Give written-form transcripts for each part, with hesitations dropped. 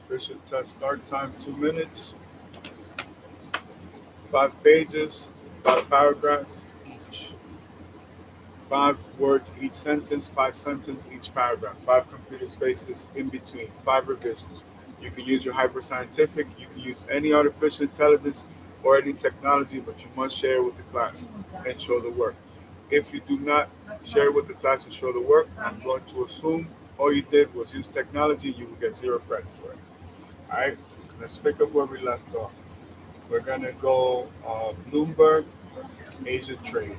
Official test start time 2 minutes, 5 pages, 5 paragraphs each. 5 words each sentence, 5 sentences each paragraph, 5 computer spaces in between, 5 revisions. You can use your hyperscientific, you can use any artificial intelligence or any technology, but you must share it with the class and show the work. If you do not share it with the class and show the work, I'm going to assume all you did was use technology, you will get 0 credits for it. Alright, let's pick up where we left off. We're going to go Bloomberg, Asia trade.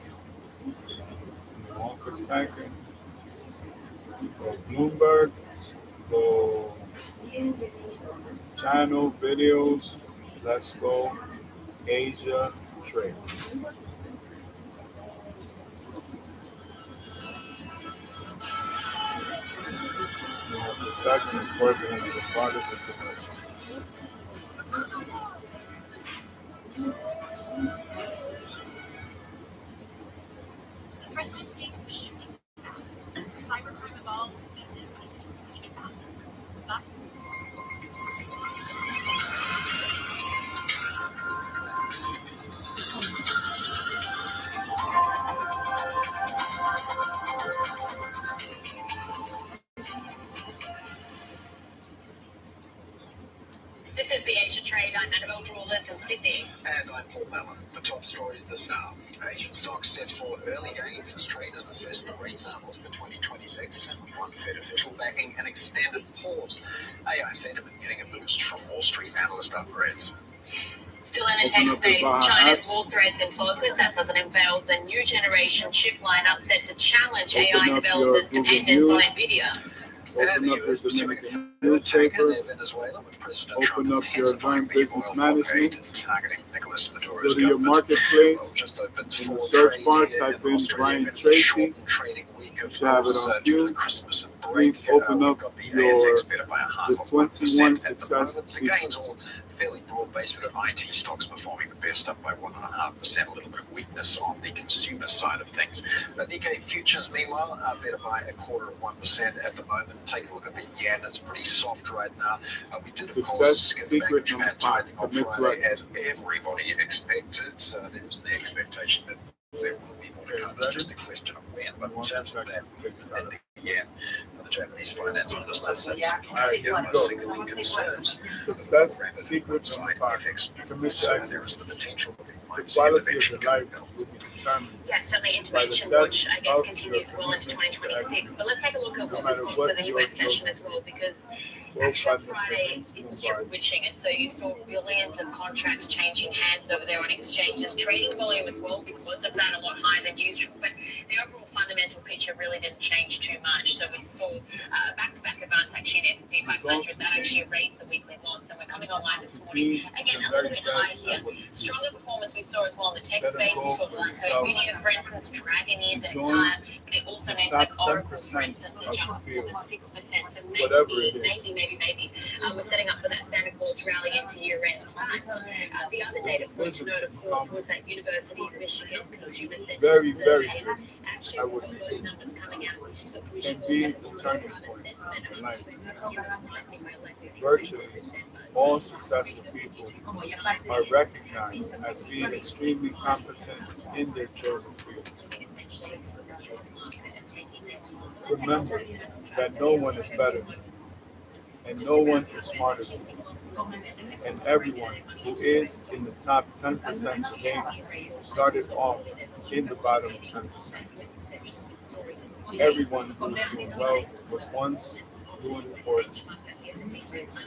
One quick second. Go Bloomberg, go channel, videos. Let's go Asia trade. The second is further into the progress of information. The threat landscape is shifting fast. As cybercrime evolves, business needs to move even faster. That's This is the Asia Trade. I'm Annabelle Drawlers in Sydney. And I'm Paul Mallon. The top stories this hour. Asian stocks set for early gains as traders assess the rates outlook for 2026. One Fed official backing an extended pause. AI sentiment getting a boost from Wall Street analyst upgrades. Still in the tech space, China's war threats in focus as it unveils a new generation chip lineup set to challenge AI developers' dependence on NVIDIA. Open up your Dominican newspaper. Open up your Joint Business Management. Go to your marketplace. In the search bar, type in Brian Tracy. You should have it on cue. Please open up the 21 success sequence. Fairly broad-based, but IT stocks performing the best, up by 1.5%. A little bit of weakness on the consumer side of things. Nikkei futures, meanwhile, are better by 0.25% at the moment. Take a look at the yen; it's pretty soft right now. We did, of course, get the bank Japan tightening on Friday, as everybody expected. There was the expectation that there will be more to come. It's just a question of when. But in terms of that, and the yen, the Japanese finance minister said signaling concerns. Success secret number 5. There is the potential of the quality of your life will be determined. Yeah, certainly intervention, which I guess continues well into 2026. But let's take a look at what we've got for the US session as well, because Action Friday, it was triple witching, and so you saw billions of contracts changing hands over there on exchanges. Trading volume as well, because of that, a lot higher than usual. But the overall fundamental picture really didn't change too much. So we saw back-to-back advance actually in S&P 500. That actually raised the weekly loss, and we're coming online this morning. Again, a little bit high here. Stronger performance we saw as well in the tech space. We saw so NVIDIA, for instance, dragging the index higher, but it also names like Oracle, for instance, a jump of more than 6%. So maybe we're setting up for that Santa Claus rally into year-end. But the other data point to note, of course, was that University of Michigan Consumer Sentiment Survey. I would redo can be the turning point in your life. Virtually all successful people are recognized as being extremely competent in their chosen field. Remember that no one is better than you, and no one is smarter than you, and everyone who is in the top 10% today started off in the bottom 10%. Everyone who is doing well was once doing poorly.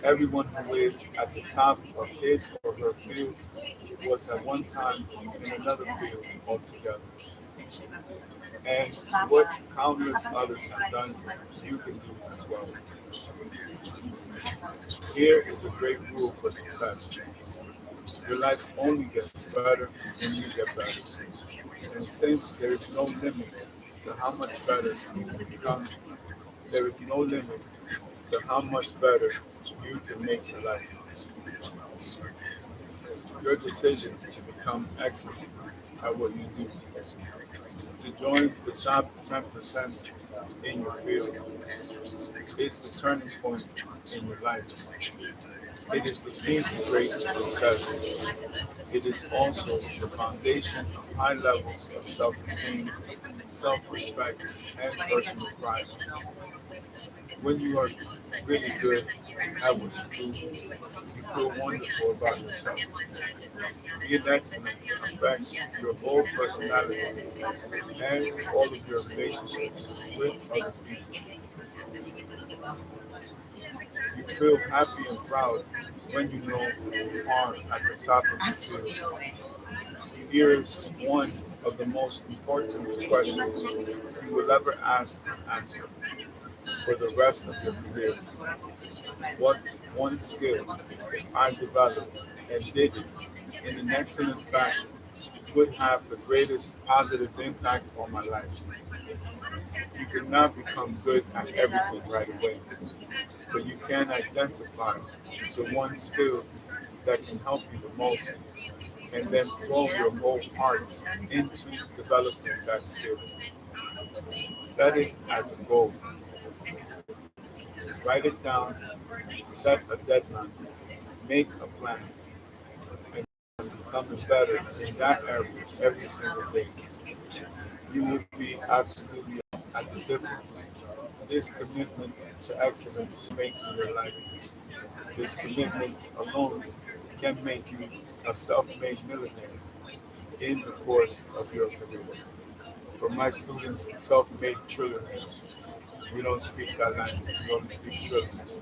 Everyone who is at the top of his or her field was at one time in another field altogether. And what countless others have done, you can do as well. Here is a great rule for success. Your life only gets better when you get better. And since there is no limit to how much better you can become, there is no limit to how much better you can make your life. Your decision to become excellent at what you do, to join the top 10% in your field, is the turning point in your life. It is the key to great success. It is also the foundation of high levels of self-esteem, self-respect, and personal pride. When you are really good at what you do, you feel wonderful about yourself. Being excellent affects your whole personality and all of your relationships with other people. You feel happy and proud when you know you are at the top of the field. Here is one of the most important questions you will ever ask and answer for the rest of your career. What one skill I developed and did it in an excellent fashion would have the greatest positive impact on my life? You cannot become good at everything right away, so you can identify the one skill that can help you the most and then throw your whole heart into developing that skill. Set it as a goal. Write it down, set a deadline, make a plan, and becoming better in that area every single day. You will be absolutely at the difference. This commitment to excellence will make your life. This commitment alone can make you a self-made millionaire in the course of your career. For my students, self-made trillionaires. We don't speak that language. We only speak trillions.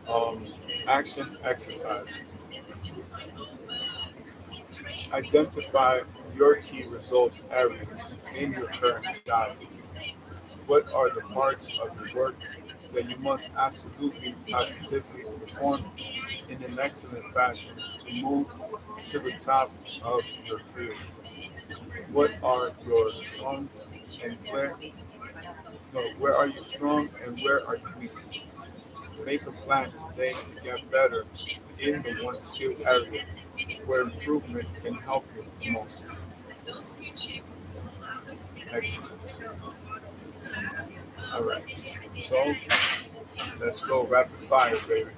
Um, Action exercise. Identify your key result areas in your current job. What are the parts of your work that you must absolutely positively perform in an excellent fashion to move to the top of your field? What are your strong and where are you strong and where are you weak? Make a plan today to get better in the one skill area where improvement can help you the most. Excellent. All right. So let's go rapid fire, baby.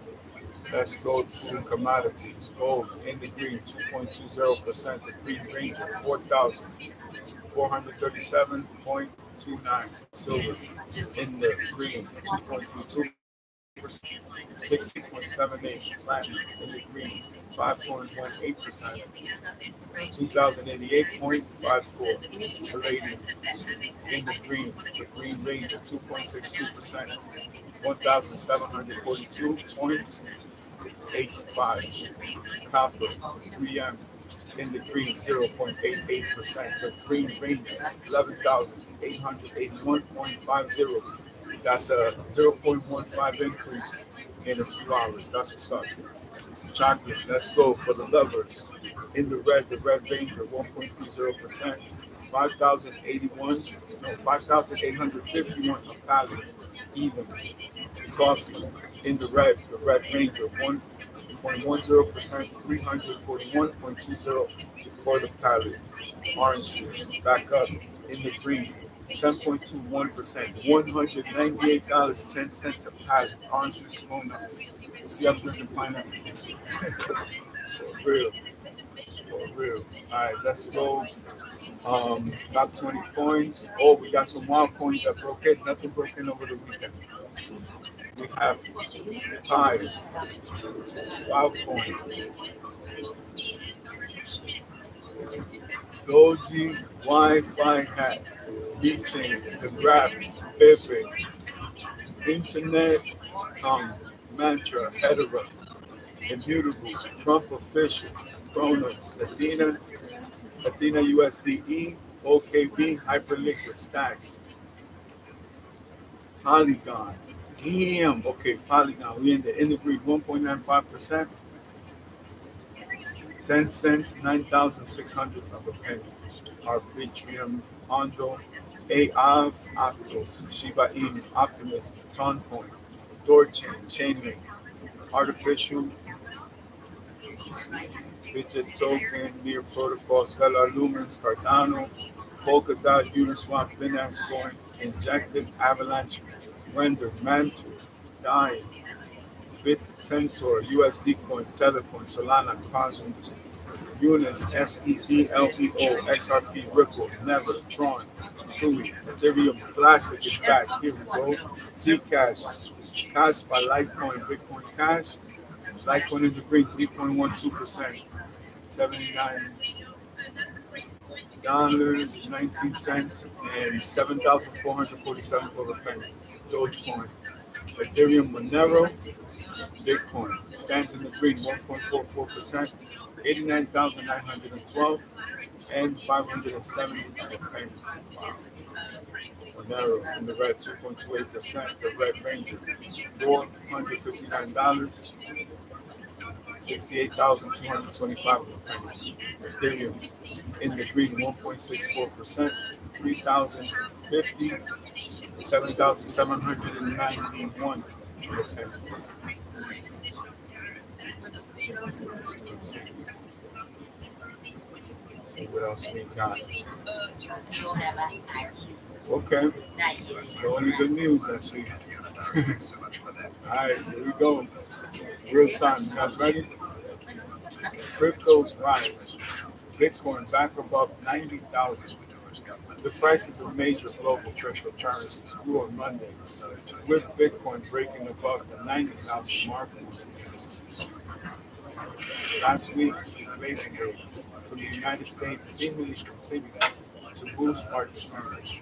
Let's go to commodities. Gold in the green, 2.20%. The green range of 4,437.29. Silver in the green, 2.32%. 60.78. Platinum in the green, 5.18%. 2088.54. Palladium in the green range of 2.62%. 1,742.85. Copper, 3M in the green, 0.88%. The green range, 11,881.50. That's a 0.15 increase in a few hours. That's what's up. Chocolate, let's go for the lovers. In the red ranger, 1.30%. 5,081, no, 5,851 a pallet, even. Coffee, in the red ranger, 1.10%. 341.20 for the pallet. Orange juice back up in the green. 10.21%, $198.10 a pallet. Orange juice is going up. You see, I'm drinking pineapple juice. For real. For real. All right, let's go. Top 20 coins. Oh, we got some wild coins that broke it. Nothing broken over the weekend. We have Pi, wild coin, Doji, Wi-Fi hat, VeChain, the Graph, Pepe, Internet, Mantra, Hedera, Immutable, Trump Official, Chronos, Athena USDE, OKB, Hyperliquid, Stacks, Polygon. Damn. Okay, Polygon. We in the green 1.95%. 10 cents, 9,600 of a penny. Arbitrium, Hondo, AAV, Aptos, Shiba Inu, Optimus, Toncoin, Dorchain, Chainlink, Artificial, Fidget Token, Near Protocol, Stellar Lumens, Cardano, Polkadot, Uniswap, Binance Coin, Injected, Avalanche, Render, Mantle, Dying, Bit Tensor, USD Coin, Telecoin, Solana, Cosmos, Unis, SEDLEO, XRP, Ripple, Never, Tron, Sui, Ethereum Classic is back. Here we go. Zcash, Cash by Litecoin, Bitcoin Cash. Litecoin in the green, 3.12%, $79 19 cents, and 7,447 for the penny. Dogecoin, Ethereum Monero, Bitcoin stands in the green 1.44%, 89,912 and 570 for the penny. Wow. Monero in the red 2.28%, the Red Ranger $459, 68,225 for the penny. Ethereum in the green 1.64%, 3,050, 7,791 for the penny. Let's see what else we got. Okay. The only good news I see. Alright, here we go. Real time. You guys ready? Cryptos rise. Bitcoin back above 90,000. The prices of major global cryptocurrencies grew on Monday, with Bitcoin breaking above the 90,000 mark. Last week's inflation rate from the United States seemingly continued to boost market sentiment,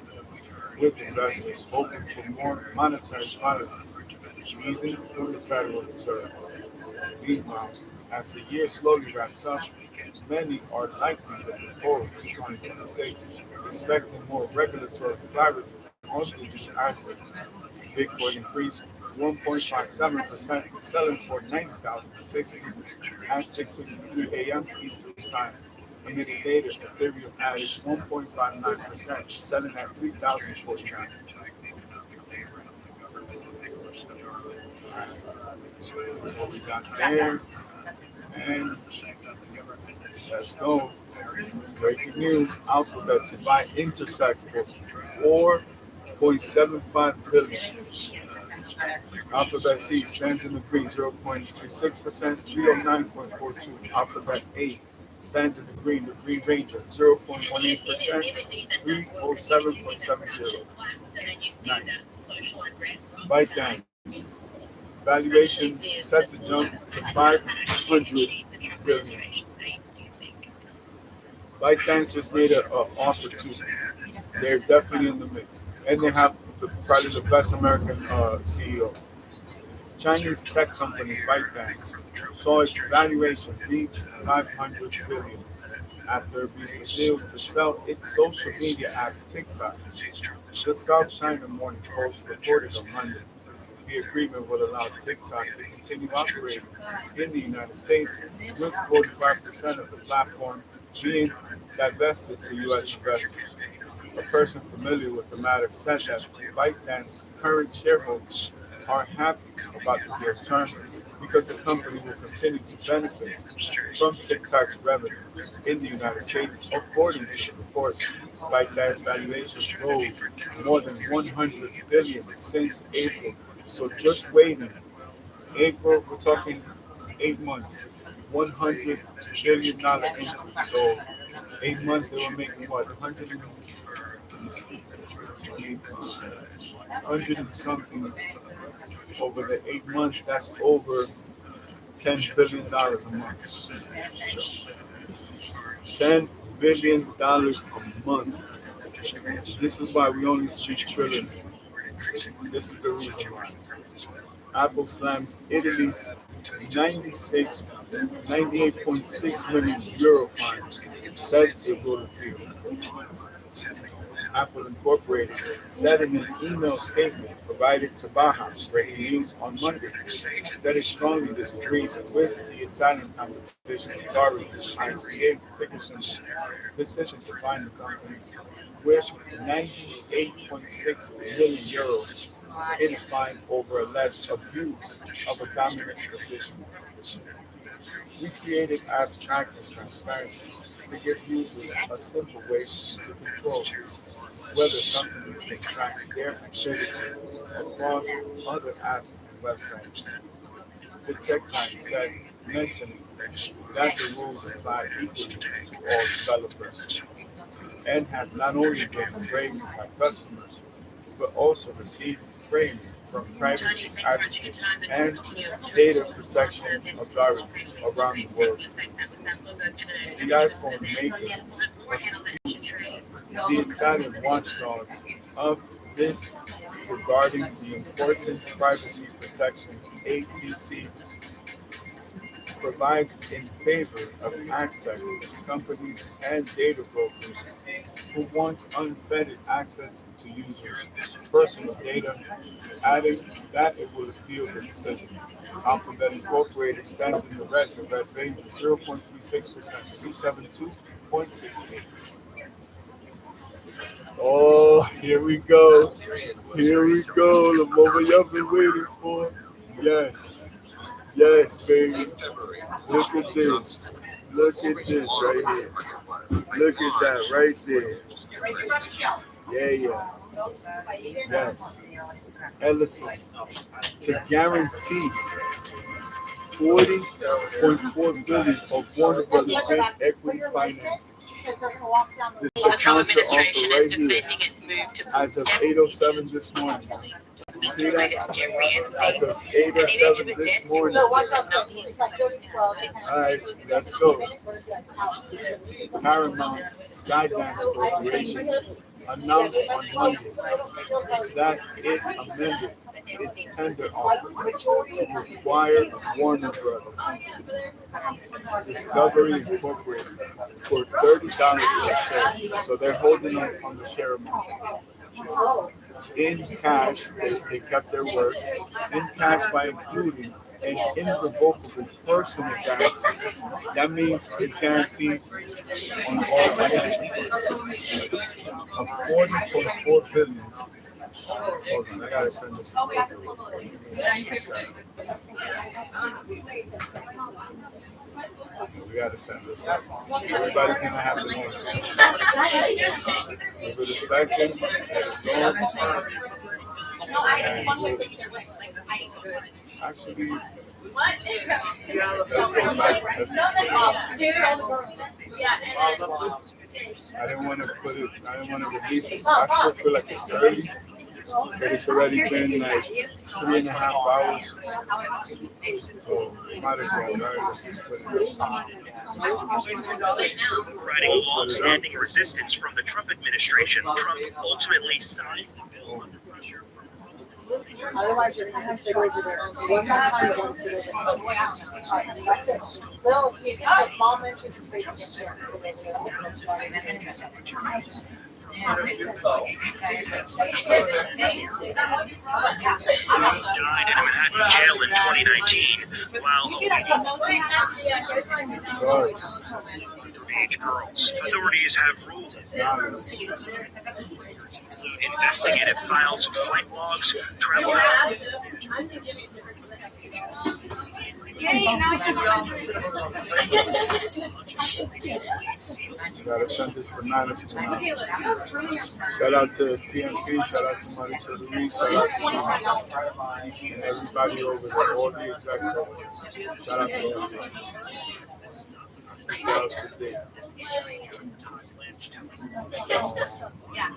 with investors hoping for more monetary policy easing from the Federal Reserve. Meanwhile, as the year slowly wraps up, many are likely looking forward to 2026, expecting more regulatory clarity on digital assets. Bitcoin increased 1.57%, selling for 90,060 at 6:53 a.m. Eastern Time. A minute later, Ethereum added 1.59%, selling at 3,049. That's what we got there. And let's go. Breaking news: Alphabet to buy Intersect for 4.75 billion. Alphabet C stands in the green 0.26%, 309.42. Alphabet A stands in the Green Ranger 0.18%, 307.70. Nice. ByteDance valuation set to jump to 500 billion. ByteDance just made an offer too. They're definitely in the mix, and they have probably the best American CEO. Chinese tech company ByteDance saw its valuation reach 500 billion after it reached a deal to sell its social media app TikTok. The South China Morning Post reported on Monday. The agreement will allow TikTok to continue operating in the United States, with 45% of the platform being divested to U.S. investors. A person familiar with the matter said that ByteDance's current shareholders are happy about the deal's terms because the company will continue to benefit from TikTok's revenue in the United States. According to the report, ByteDance valuations rose more than 100 billion since April. So just waiting. April, we're talking 8 months, $100 billion increase. So 8 months they were making what? 100 and something over the 8 months. That's over $10 billion a month. So $10 billion a month. This is why we only speak trillion. This is the reason why. Apple slams Italy's 96, 98.6 million euro fine, says it will appeal. Apple Incorporated said in an email statement provided to Baja Breaking News on Monday that it strongly disagrees with the Italian Competition Authority's ICA decision to fine the company with 98.6 million euros in a fine over alleged abuse of a dominant position. We created app tracking transparency to give users a simple way to control whether companies can track their activity across other apps and websites. The tech giant said, mentioning that the rules apply equally to all developers and have not only been embraced by customers, but also received praise from privacy advocates and data protection authorities around the world. The iPhone maker, the Italian watchdog of this regarding the important privacy protections ATC provides in favor of access companies and data brokers who want unfettered access to users' personal data, adding that it will appeal the decision. Alphabet Incorporated stands in the red. The red range of 0.36% to 72.68. Oh, here we go. Here we go. The moment y'all been waiting for. Yes. Yes, baby. Look at this. Look at this right here. Look at that right there. Yeah. Yes. Ellison, to guarantee 40.4 billion of Warner Brothers equity financing. The Trump Counter offer administration is right defending here. its move to As of 8:07 this morning. See that? As of 8:07 this morning. Alright, let's go. Paramount Skydance Corporation announced on Monday that it amended its tender offer to acquire Warner Brothers Discovery Incorporated for $30 per share. So they're holding on the share amount. In cash, they kept their word. In cash by including an irrevocable personal guarantee. That means it's guaranteed on all financial of 40.4 billion. Hold on, I gotta send this. We gotta send this out. Everybody's gonna have to know. Give it a second. Actually, let's go back. I didn't want to put it. I didn't want to release it. I still feel like it's early, but it's already been like 3.5 hours. So might as well, right? Let's just put it. Riding long-standing resistance from the Trump administration, Trump ultimately signed the bill under pressure from Otherwise, you're going to have to go over there. One more time, one to the That's it. Well, if mom mentions your face, died in a Manhattan jail in 2019 while underage girls. Authorities have ruled include investigative files, flight logs, travel. Yay, now it's Gotta send this to management. Shout out to TMP, shout out to Mauricio Luis, shout out to Mike, and everybody over there, all the execs over there. Shout out to them. What else today? Yeah.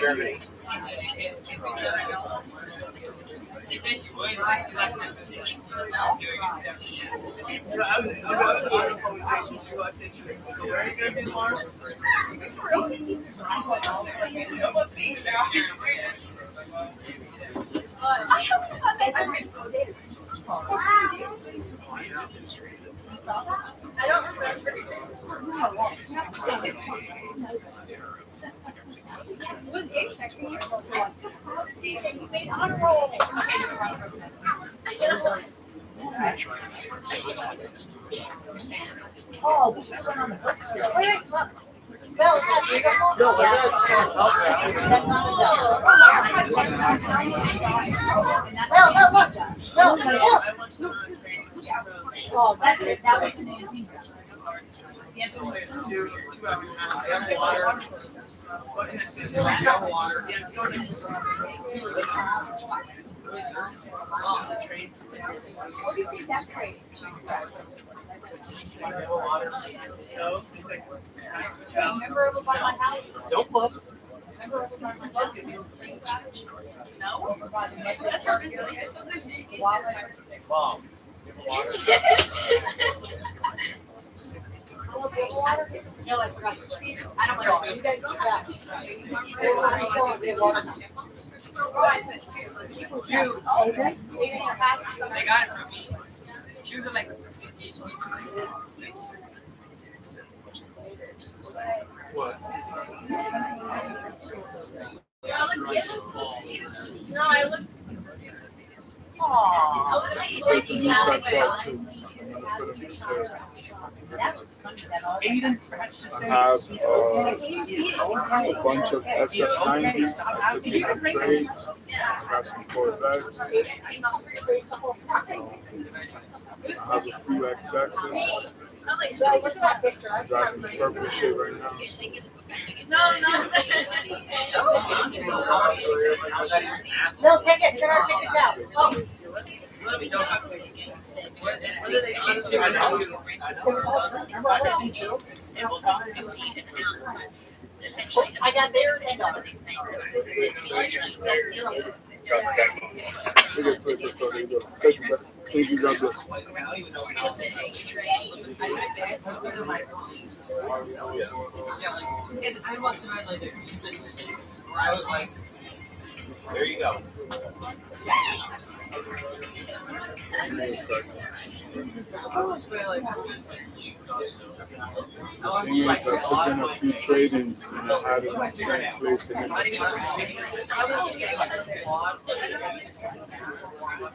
Germany. I don't remember. Was Gabe texting you? Oh, this is on the hook. Wait, look. Bill, is that beautiful? Bill, look. Bill. Oh, that's it. That was an 18. What do you think that's great? Remember over by my house? Don't look. Remember over by my house? No? That's her business. Mom. No, I forgot. See, I don't like You guys do that. Okay. They got it from me. She was like, What? No, I look. Taking these up part two. I'm gonna put them in sales. Aiden scratched his I have Can you see it? a bunch of SF90s. I took them in trades. I got some Corvettes. I have a few XXs. I'm like, So what's that picture? I'm driving the purple shit right now. no. No, tickets. Get our tickets out. Oh. I got there and Thank you, God bless. and I must have had like the deepest, where I was like, There you go. Give me a second. I was really like, The thing is, I took in a few trade-ins and I had it in the same place and everything.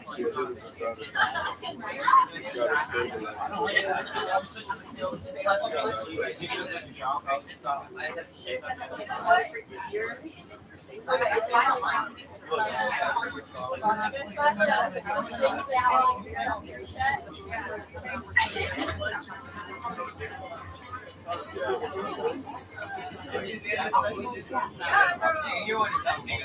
See a little bit better. It's gotta stabilize. You want to tell me?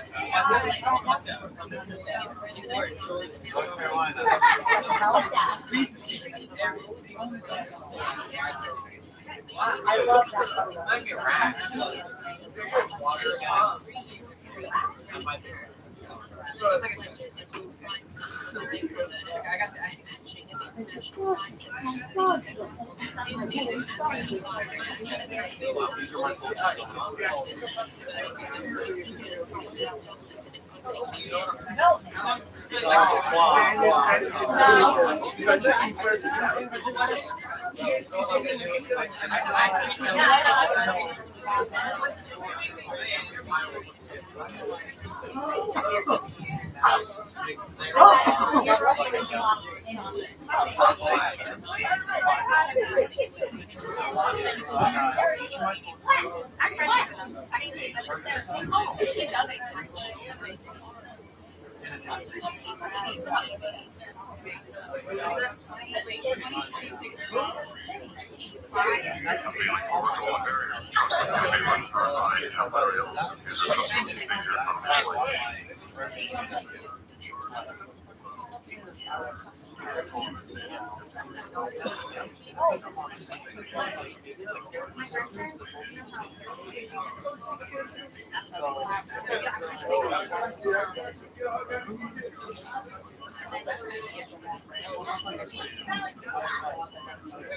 North Carolina. I love that. Might be right. I got that.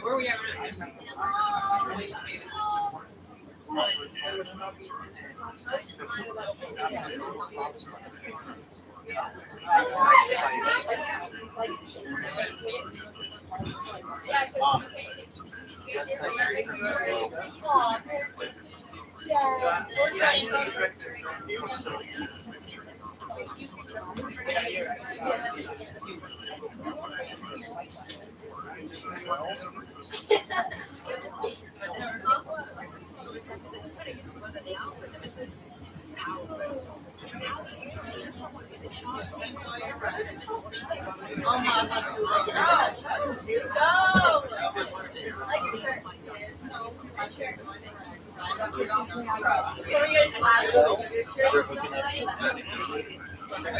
Where are we at?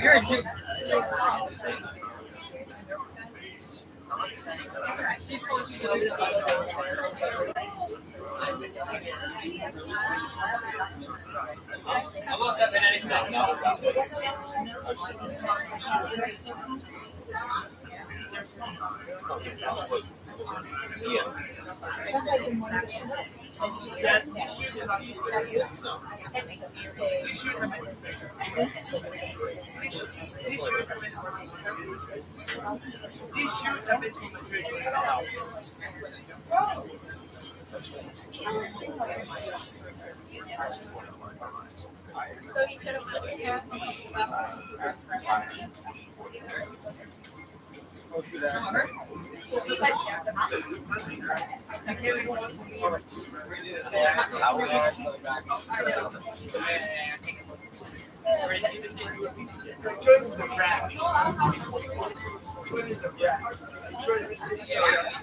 You're in two. She's supposed to do I woke up and I didn't know. These shoes have been to Madrid. So he could have put half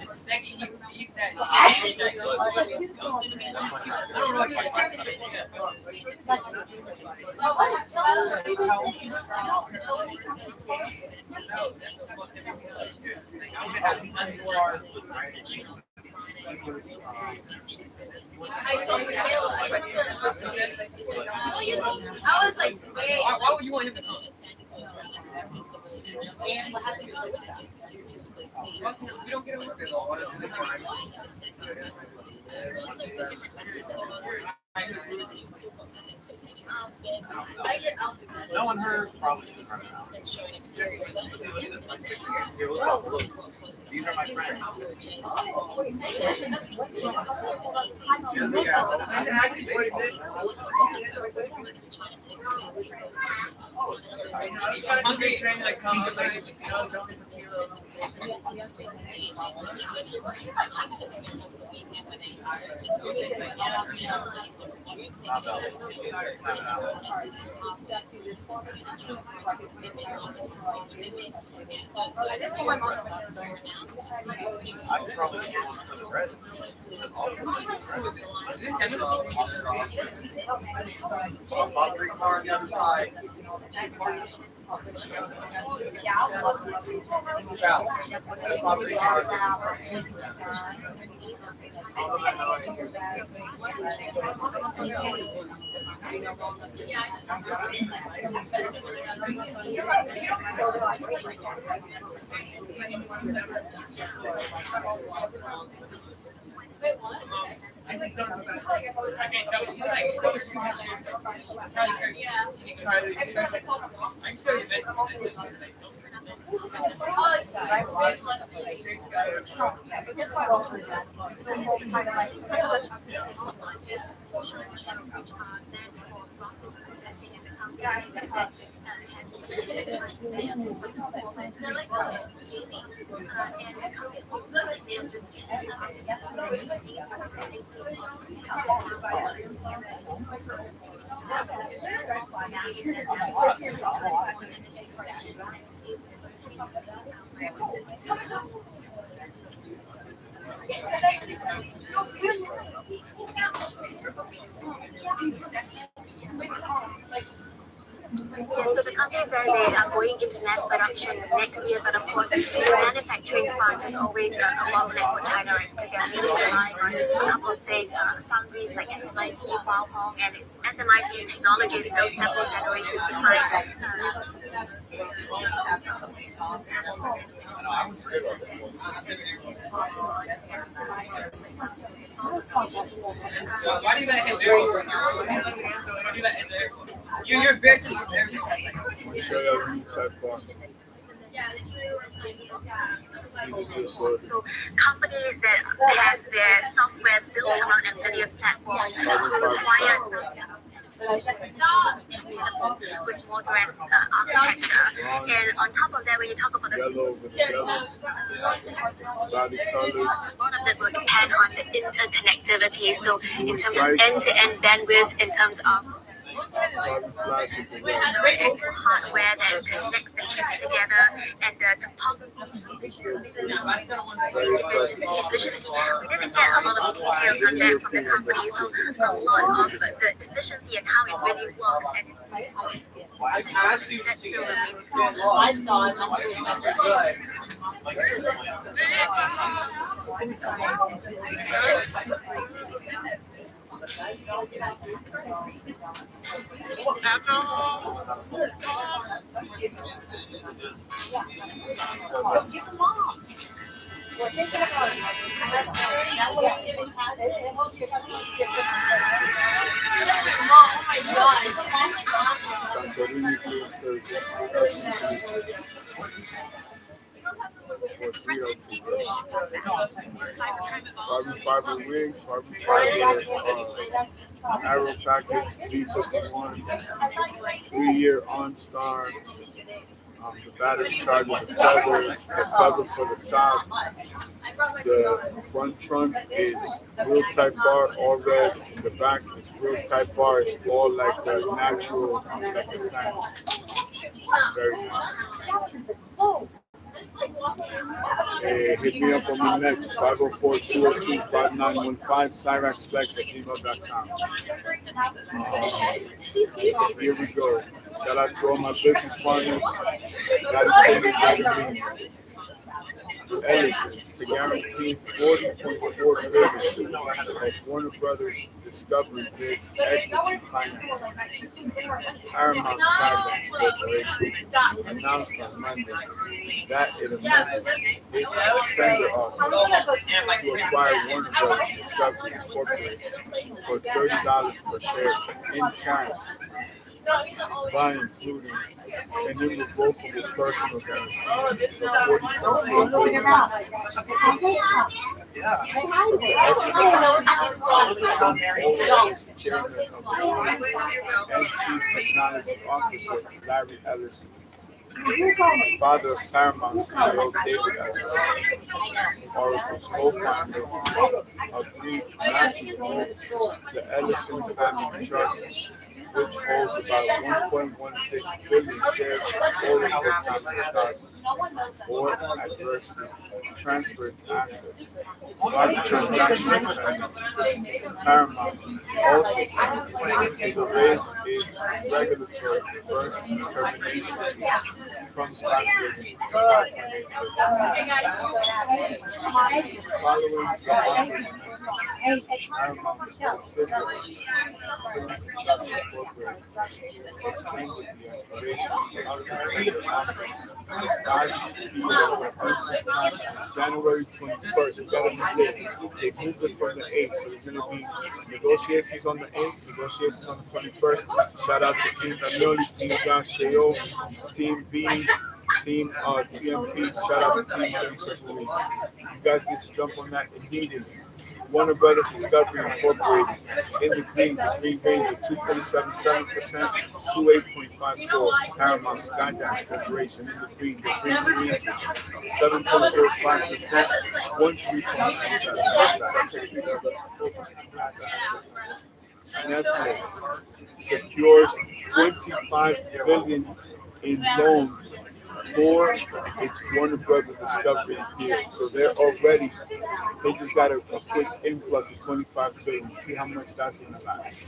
The second he sees that, I don't know what I was like, wait. Why would you want him to know? We don't get a look at all. No one heard probably should have heard These are my friends. I'm hungry. I could probably get one for the rest. I can't tell what she's like. It's always too much. I can show you this. Yeah, so the company says they are going into mass production next year, but of course, the manufacturing front is always a bottleneck for China, right? Because they are mainly relying on a couple of big foundries like SMIC, Huawei, and SMIC's technology is still several generations behind. Why do you let him do it? Why do you let him do it? You're embarrassing everything. Show you a new type bar. These are just for So companies that have their software built around NVIDIA's platforms require with more advanced architecture. And on top of that, when you talk about the yellow with the yellow body colors. a lot of it will depend on the interconnectivity. So in terms of end-to-end bandwidth, in terms of Carbon flash with the red. hardware that connects the chips together, and the topography, efficiency. We didn't get a lot of details on that from the company, so a lot of the efficiency and how it really works, and that still remains to Santorini food service. Or 302. Carbon fiber wing, carbon fiber arrow package, Z51, 3-year OnStar. The battery charger, the tether, the cover for the top. The front trunk is real type bar, all red. The back is real type bar. It's all like the natural, like the sand. Very nice. Hit me up on my next 504-202-5915, cyraxflex@gmail.com. Here we go. Shout out to all my business partners. Edison to guarantee 40.4 billion of Warner Brothers Discovery Big Equity Finance. Paramount Skydance Corporation announced on Monday that it amended its tender offer to acquire Warner Brothers Discovery Incorporated for $30 per share in cash, by including an irrevocable personal guarantee for $40.4 billion. Chairman of the board and Chief Technology Officer Larry Ellison father of Paramount CEO David Ellison, Oracle's co-founder, agreed not to hold the Ellison Family Trust, which holds about 1.16 billion shares of Oracle common stock, or adversely transfer its assets. While the transaction is pending, Paramount also said it will raise its regulatory reverse determination fee from $5 billion to $5.8 billion. Following the offer's announcement, Paramount's subsidiary, Prince Shots Incorporated, extended the expiration of the tender offer to 5 p.m. Eastern Time, January 21st. We got a new date. They moved it from the 8th, so there's going to be negotiations on the 8th, negotiations on the 21st. Shout out to Team Emily, Team Josh J.O., Team V, Team TMP. Shout out to Team Lisa Ruiz. You guys need to jump on that immediately. Warner Brothers Discovery Incorporated in the green range of 2.77% to 8.54%. Paramount Skydance Corporation in the green 7.05%, 13.97%. Netflix secures $25 billion in loans for its Warner Brothers Discovery deal. So they just got a quick influx of $25 billion. See how much that's going to last.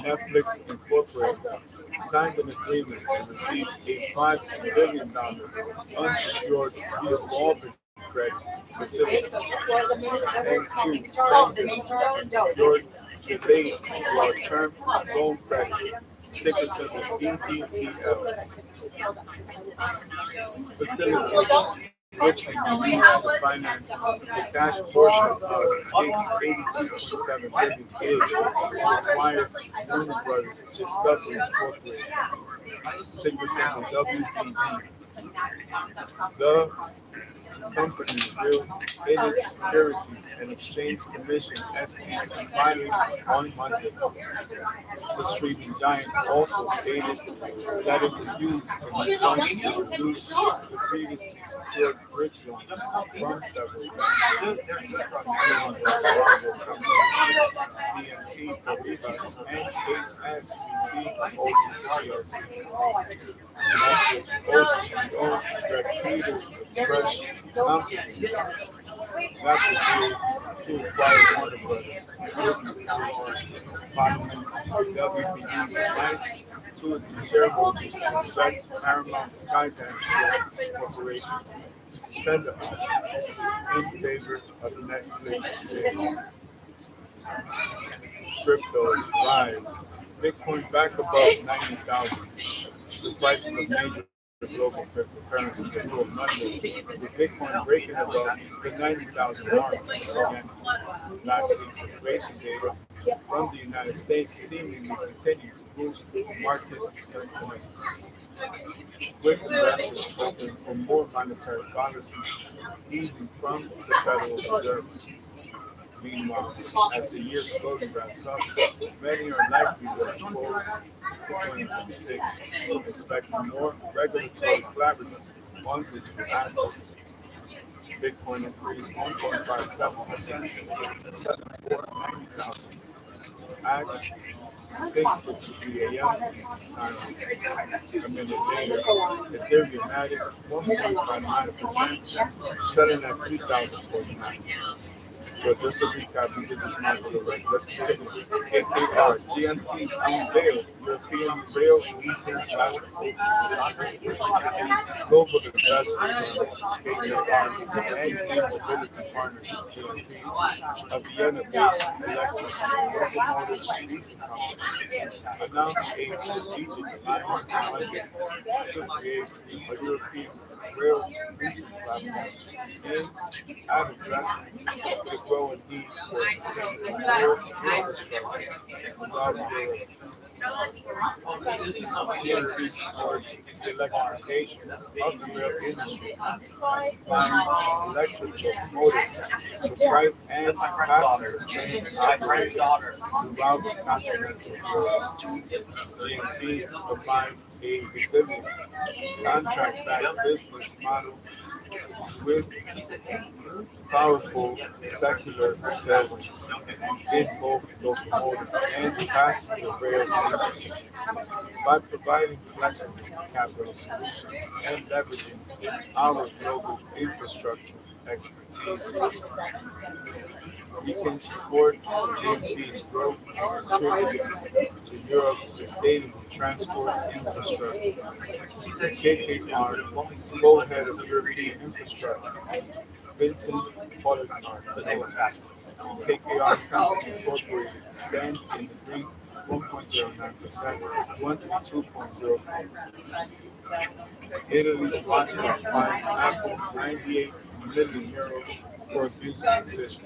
Netflix Incorporated signed an agreement to receive a $5 billion unsecured revolving credit facility and to $10 billion delayed short-term loan credit, ticker symbol EDTL facility, which can be used to finance the cash portion of its $82.7 billion bid to acquire Warner Brothers Discovery Incorporated, ticker symbol WBD. The company will, in its Securities and Exchange Commission (SEC) filing on Monday. The streaming giant also stated that it would use the funds to reduce the previously secured bridge loans from several banks, PNP, and HSBC OTC. Netflix co-CEO Greg Peters expressed confidence that the deal to acquire Warner Brothers would be following WBD's advice to its shareholders to reject Paramount Skydance Corporation's tender offer in favor of Netflix bid. Cryptos rise. Bitcoin back above 90,000. The prices of major global cryptocurrencies grew on Monday, with Bitcoin breaking above the 90,000 mark once again. Last week's inflation data from the United States seemingly continued to boost market sentiment, with investors hoping for more monetary policy easing from the Federal Reserve. Meanwhile, as the year slowly wraps up, many are likely to look forward to 2026, expecting more regulatory clarity on digital assets. Bitcoin increased 1.57% to 7490,000 at 6:53 a.m. Eastern Time. A minute later, Ethereum added 1.59%, selling at 3,049. So just a recap, we did this market already. Let's continue. KKR, GMP unveiled European rail leasing platform. Global investment KKR and mobility partners GMP, a Vienna-based electric locomotive leasing company, announced a strategic alliance Monday to create a European rail leasing platform aimed at addressing the growing need for sustainable rail infrastructure throughout Europe. GMP supports the electrification of the rail industry by supplying electric locomotives to freight and passenger train operators throughout continental Europe. GMP combines a resilient contract-backed business model with powerful secular tailwinds in both locomotive and passenger rail industry. By providing flexible capital solutions and leveraging our global infrastructure expertise, we can support GMP's growth and contribute to Europe's sustainable transport infrastructure. KKR, co-head of European infrastructure, Vincent Polycarp, KKR Company Incorporated, stand in the green 1.09%, 1 to 2.04. Italy's watchdog fines Apple 98 million euros for abusing decision.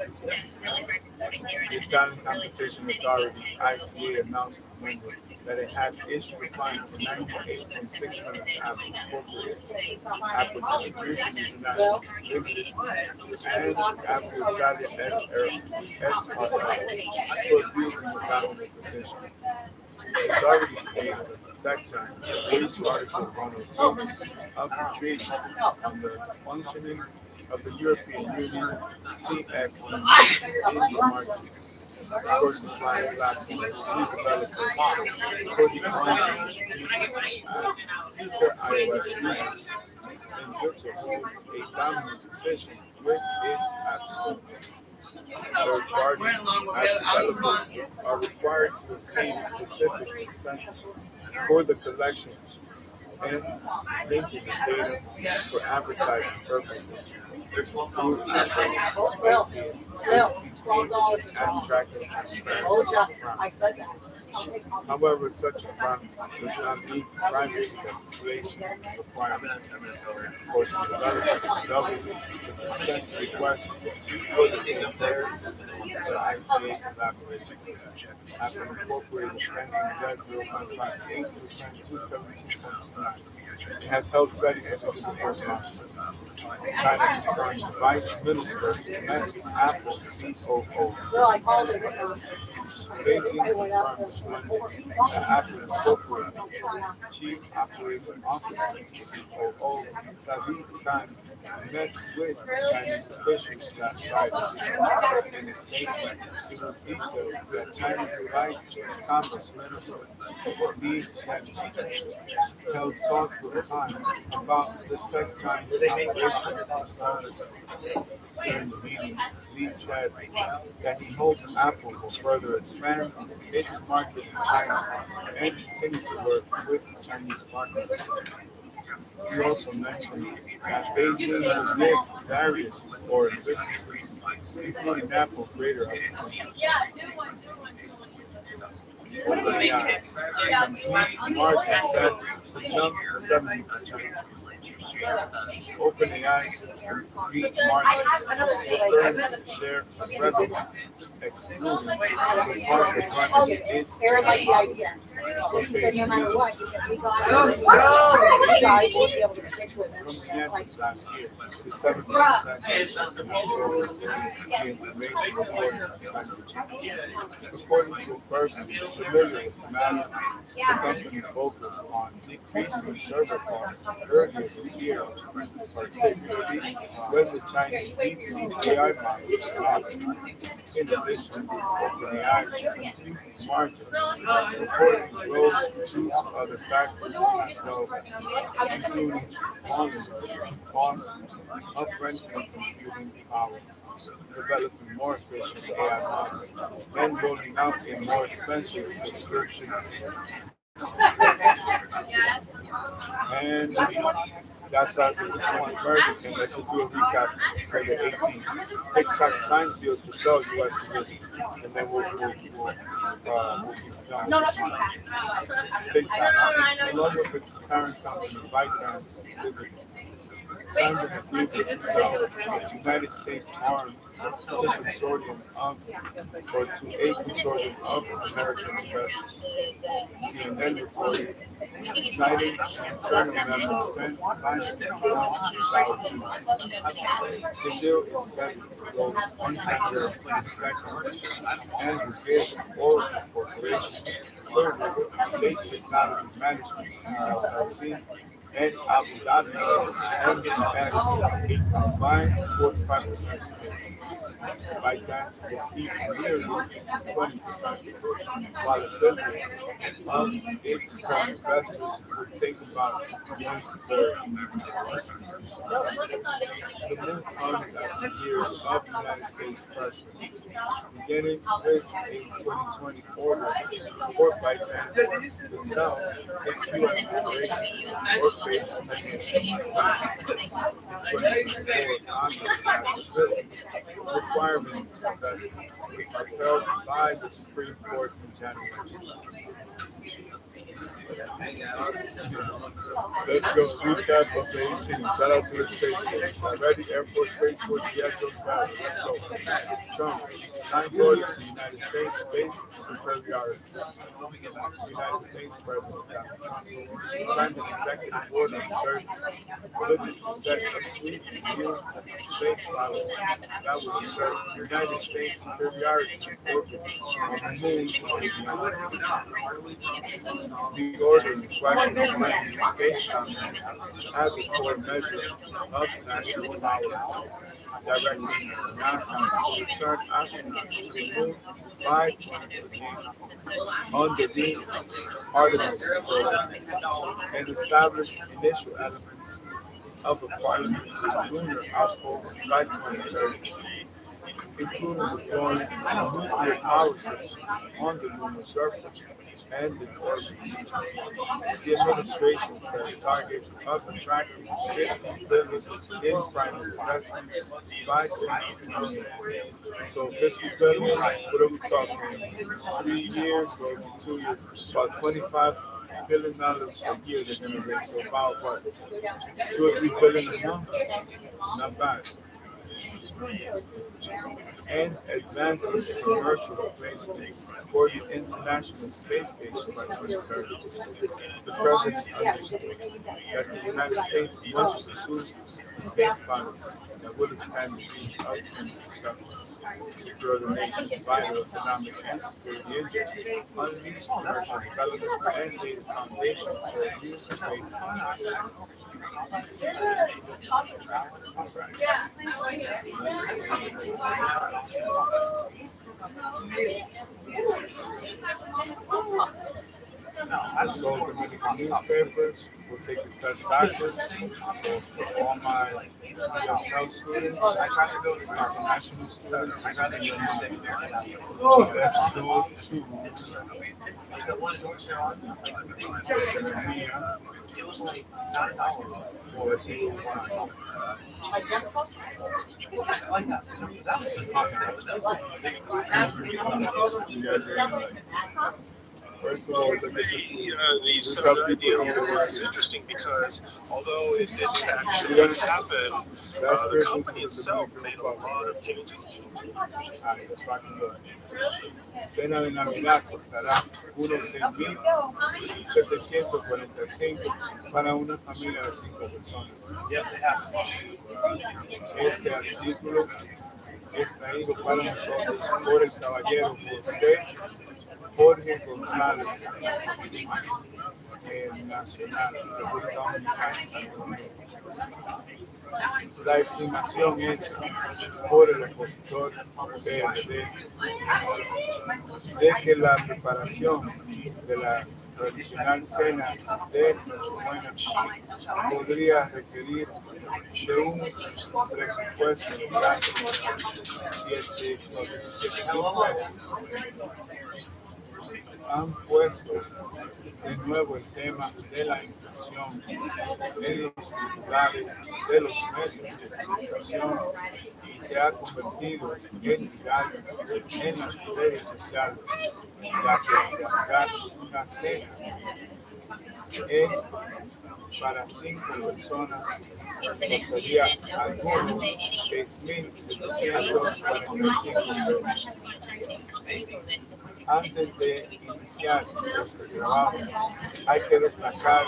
The Italian Competition Authority (ICA) announced on Monday that it had issued a fine of 98.6 million to Apple Incorporated, Apple Distribution International Limited, and Apple Italia SRL for abusing the dominant position. The authority stated that the tech giant agrees with Article 102 of the Treaty on the Functioning of the European Union (TFEU) in the market for supplying platforms to developers for the online distribution as future iOS users, and which it holds a dominant position with its App Store. Third-party app developers are required to obtain specific consent for the collection and linking of data for advertising purposes, which will include Apple's AT&T App Tracking Transparency requirement. However, such a requirement does not meet the privacy legislation requirement, forcing developers to double the consent request for the same pairs to ICA collaboration. Apple Incorporated stands in debt 0.58% to 72.29. It has held steady since the first month. China's Foreign Vice Minister met Apple's COO. Beijing confirms Monday that Apple Incorporated Chief Operating Officer (COO) Saeed Khan met with Chinese officials last Friday. In a statement, it was detailed that Chinese Vice Commerce Minister Li Qiang held talks with Khan about the tech giant's operation. During the meeting, Lee said that he hopes Apple will further expand its market in China and continue to work with Chinese partners. He also mentioned that Beijing will give various foreign businesses, including Apple, greater opportunities. OpenAI's complete market set to jump to 70%. OpenAI's complete market referring to share of revenue, excluding the cost of running its Everybody the models, idea. was She said, being no matter reached what, we got you guys will be able to stick with from it. the end of last year to 70% of the majority of the information reported on Sunday. According to a person familiar with the matter, the company focused on decreasing server costs earlier this year, particularly when the Chinese DeepSeek AI model was launched. In addition, OpenAI's complete margins reportedly rose due to other factors as well, including falling costs of renting computing power, developing more efficient AI models, and rolling out a more expensive subscription tier. And that's us with the 21st. And let's just do a recap for the 18th. TikTok signs deal to sell U.S. division. And then we'll be done with this one. TikTok, along with its parent company, ByteDance, signed an agreement to sell its United States arm to consortium of or to a consortium of American investors. CNN reported, citing an internal memo sent by Trump to South June. The deal is scheduled to close on January 22nd and will give Oracle Corporation, Silver, Lake Technology Management, LLC, and Abu Dhabi MBS a combined 45% stake. ByteDance will keep nearly 20%, while affiliates of its current investors will take about 1/3. The move comes after years of United States pressure, beginning with a 2020 order for ByteDance to sell its U.S. operations or face financial penalties. 2024 Congress passed a bill requiring investment upheld by the Supreme Court in January. Let's go. Recap of the 18. Shout out to the Space Force. Ready Air Force, Space Force, Diablo Valley. Let's go. Trump signs order to United States space superiority. United States President Donald Trump signed an executive order on Thursday looking to set a sweet new space policy that would assert United States superiority over on the moon and beyond. The order in question claims space dominance as a core measure of national power, directing NASA to return astronauts to the moon by 2028 under the Artemis program and establish initial elements of a permanent lunar outpost by 2030, including deploying nuclear power systems on the lunar surface and in orbit. The administration set a target of attracting $50 billion in private investment by 2028. So $50 billion, what are we talking? 3 years, or 2 years? About $25 billion a year they're going to raise. So about what? 2 or 3 billion a month? Not bad. And advancing commercial replacement for the International Space Station by 2030. The president understood that the United States must pursue a space policy that will extend the reach of human discovery, secure the nation's vital economic and security interests, unleash commercial development, and lay the foundation for a new space economy. Let's go to Dominican newspapers. We'll take the test backwards. So for all my ESL students, international students, let's go to for C1. You guys are gonna like this. First of all, The setup idea was interesting because although it didn't actually happen, the company itself made a lot of changes. Let's rock and roll. Cena de Navidad costará unos 6,745 para una familia de 5 personas. Este artículo es traído para nosotros por el caballero José Jorge González, el Nacional, República Dominicana, Santo Domingo. La estimación hecha por el expositor PRD de que la preparación de la tradicional cena de Nochebuena podría requerir de un presupuesto de casi 17,000 pesos. Han puesto de nuevo el tema de la inflación en los titulares de los medios de comunicación y se ha convertido en viral en las redes sociales, ya que organizar una cena En para 5 personas costaría algunos 6.745 pesos. Antes de iniciar este trabajo, hay que destacar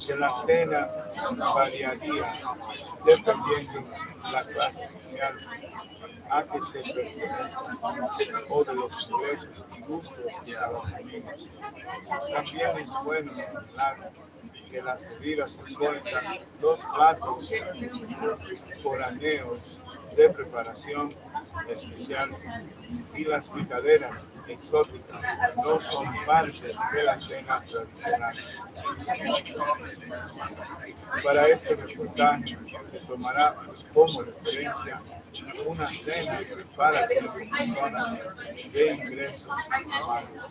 que la cena variaría dependiendo la clase social a que se pertenezca o de los ingresos y gustos de cada familia. También es bueno señalar que las bebidas alcohólicas, los platos foráneos de preparación especial y las picaderas exóticas no son parte de la cena tradicional. Para este reportaje se tomará como referencia una cena para 5 personas de ingresos normales,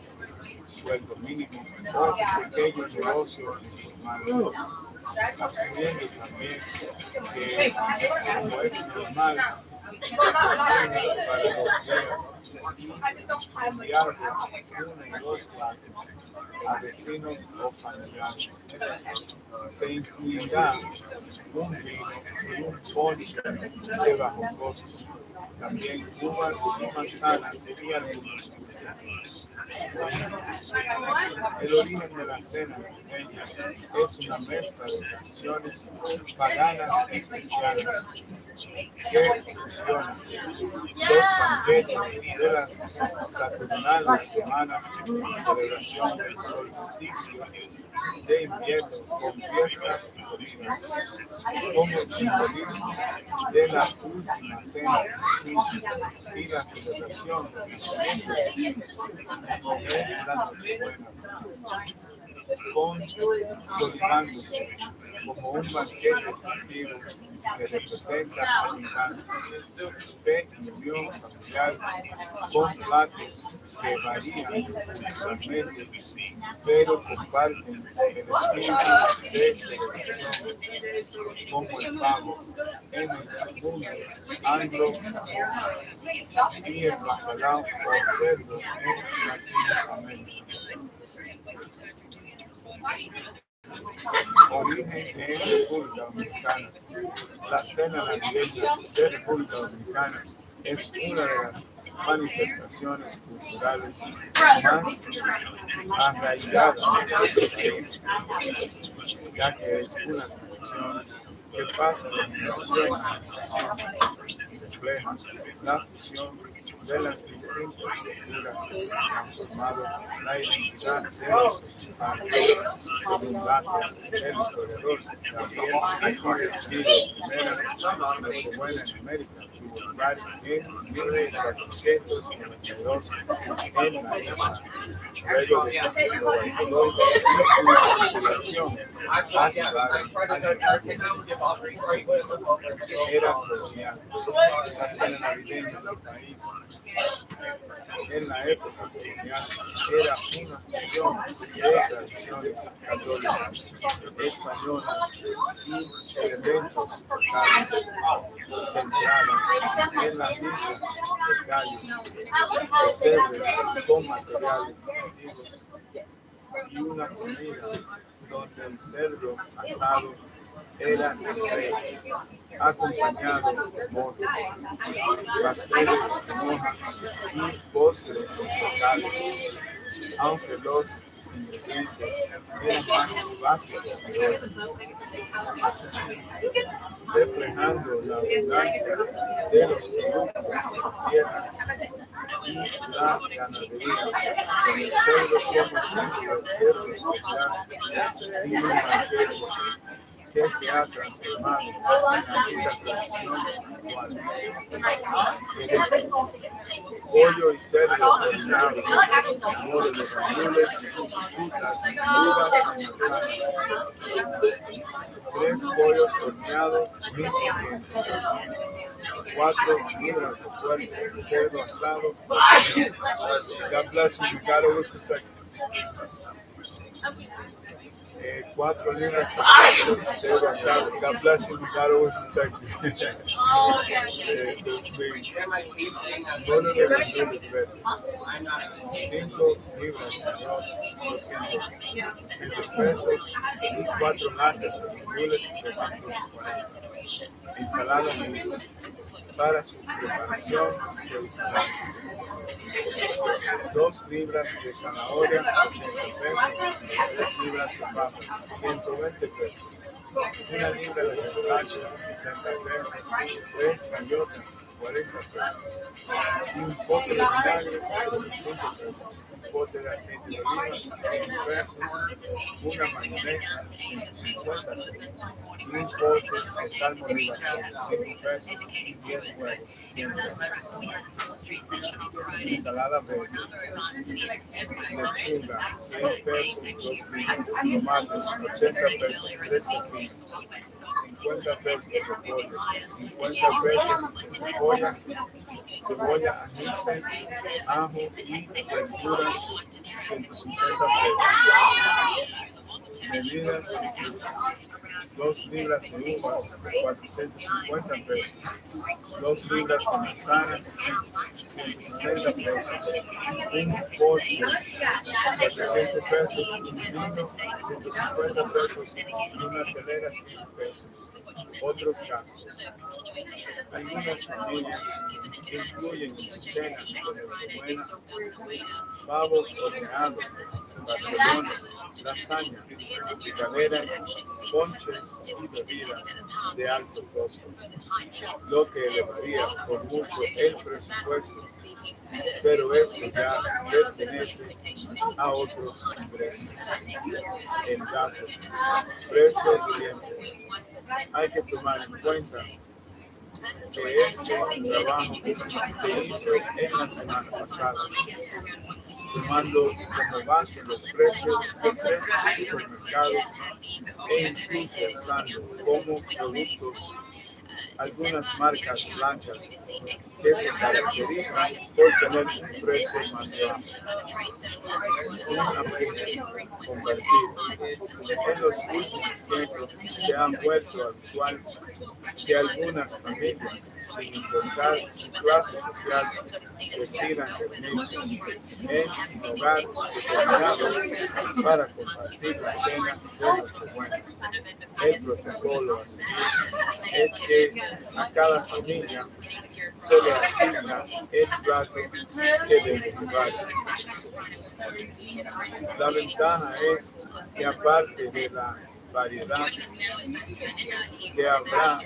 sueldo mínimo o pequeño negocio informal, asumiendo también que, como es normal, se cocina para 2 días y enviarles 1 y 2 platos a vecinos o familiares. Se incluirá un vino y un ponche de bajo costo, también uvas y manzanas y algunos dulces. El origen de la cena navideña es una mezcla de tradiciones paganas y cristianas que fusionan los banquetes de las Saturnales romanas, celebración del solsticio de invierno con fiestas y comidas, con el simbolismo de la última cena de Jesús y la celebración del nacimiento de Jesús en la Nochebuena, consolidándose como un banquete festivo que representa abundancia, fe y unión familiar con platos que varían culturalmente, pero comparten el espíritu de celebración, como el pavo en el mundo anglo-sajón y el bacalao o cerdo en Latinoamérica. Origen en República Dominicana. La cena navideña de República Dominicana es una de las manifestaciones culturales más arraigadas del país, ya que es una tradición que pasa de generación a generación y refleja la fusión de las distintas culturas que han formado la identidad de los mexicanos. Según datos del historiador Gabriel Escribe, la primera Nochebuena en América tuvo lugar en 1492 en la isla. Luego de que Cristóbal Colón y su tripulación arribaron era colonial. La cena navideña del país en la época colonial era una fusión de tradiciones católicas, españolas y elementos locales, centrada en la misa del gallo, pesebres con materiales antiguos y una comida donde el cerdo asado era el rey, acompañado de moros, pasteles de hoja y postres locales, aunque los ingredientes eran más básicos que otros, reflejando la abundancia de los productos de tierra y la ganadería, con el cerdo como símbolo de prosperidad y un banquete que se ha transformado en una tradición actual. Pollo y cerdo combinados, mole de gandules, frutas, uvas y manzanas. 3 pollos horneados, 1.500. 4 libras de puerco, cerdo asado. God bless you. You got to respect. 4 libras. Say what's up. God bless you. God always protect you. This week, no le regalules verdes. 5 libras de arroz, 200 pesos. Y 4 latas de frijoles, 240. Ensalada mixta. Para su preparación se usará 2 libras de zanahoria, 80 pesos, 3 libras de papas, 120 pesos, 1 libra de remolacha, 60 pesos, 3 gallotas, 40 pesos, y un pote de vinagre, 25 pesos, un pote de aceite de oliva, 100 pesos, una mayonesa, 150 pesos, y un pote de sal molida, 5 pesos, y 10 huevos, 100 pesos. Ensalada verde, lechuga, 100 pesos, 2 libras, tomates, 80 pesos, 3 pepinos, 50 pesos de repollo, 50 pesos de cebolla, ajíes, ajo y verduras, 150 pesos. Bebidas y frutas, 2 libras de uvas, 450 pesos, 2 libras de manzana, 160 pesos, un poche, 400 pesos, un vino, 150 pesos, y una telera, 100 pesos. Otros gastos. Algunas familias incluyen en sus cenas de Nochebuena pavo horneado, pasteliones, lasaña, picadera, ponches y bebidas de alto costo, lo que elevaría por mucho el presupuesto, pero esto ya pertenece a otros ingresos. El dato, precio siguiente. Hay que tomar en cuenta que este trabajo se hizo en la semana pasada, tomando como base los precios de 3 supermercados e incluso usando como productos algunas marcas blancas que se caracterizan por tener un precio más bajo. Un apunte compartido. En los últimos tiempos se ha vuelto habitual que algunas familias, sin importar su clase social, decidan reunirse en un hogar determinado para compartir la cena de Nochebuena. El protocolo a seguir es que a cada familia se le asigna el plato que debe llevar. La ventaja es que aparte de la variedad que habrá,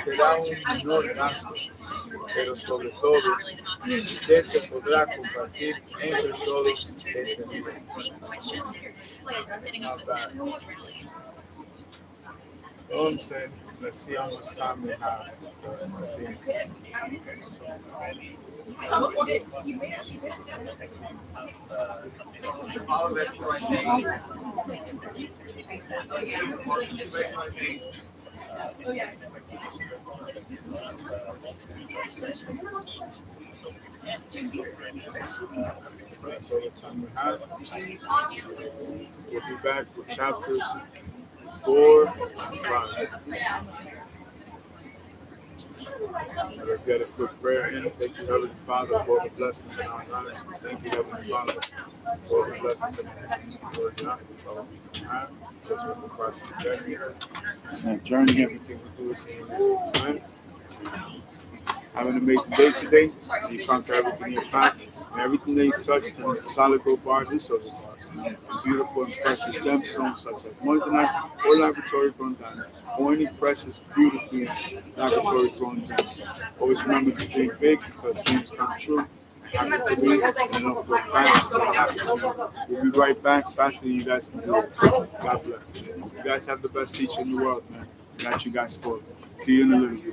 será un menor gasto, pero sobre todo que se podrá compartir entre todos ese momento. Entonces, let's see how much time we have. That's all the time we have. We'll be back with chapters 4 and 5. Let's get a quick prayer in. Thank you, Heavenly Father, for the blessings in our lives. Thank you, Heavenly Father, for the blessings in our lives. Lord, not all we can have, because we're the Christ of journey. And that journey, everything we do is in your name. Have an amazing day today. You conquer everything in your path, and everything that you touch turns into solid gold bars and silver bars. And beautiful and precious gemstones such as moissanite or laboratory-grown diamonds, or any precious, beautifully laboratory-grown gems. Always remember to dream big because dreams come true. Happen to me, and know for a fact it's all happening to me. We'll be right back faster than you guys can do it. God bless. You guys have the best teacher in the world, man. Got you guys spoiled. See you in a little bit.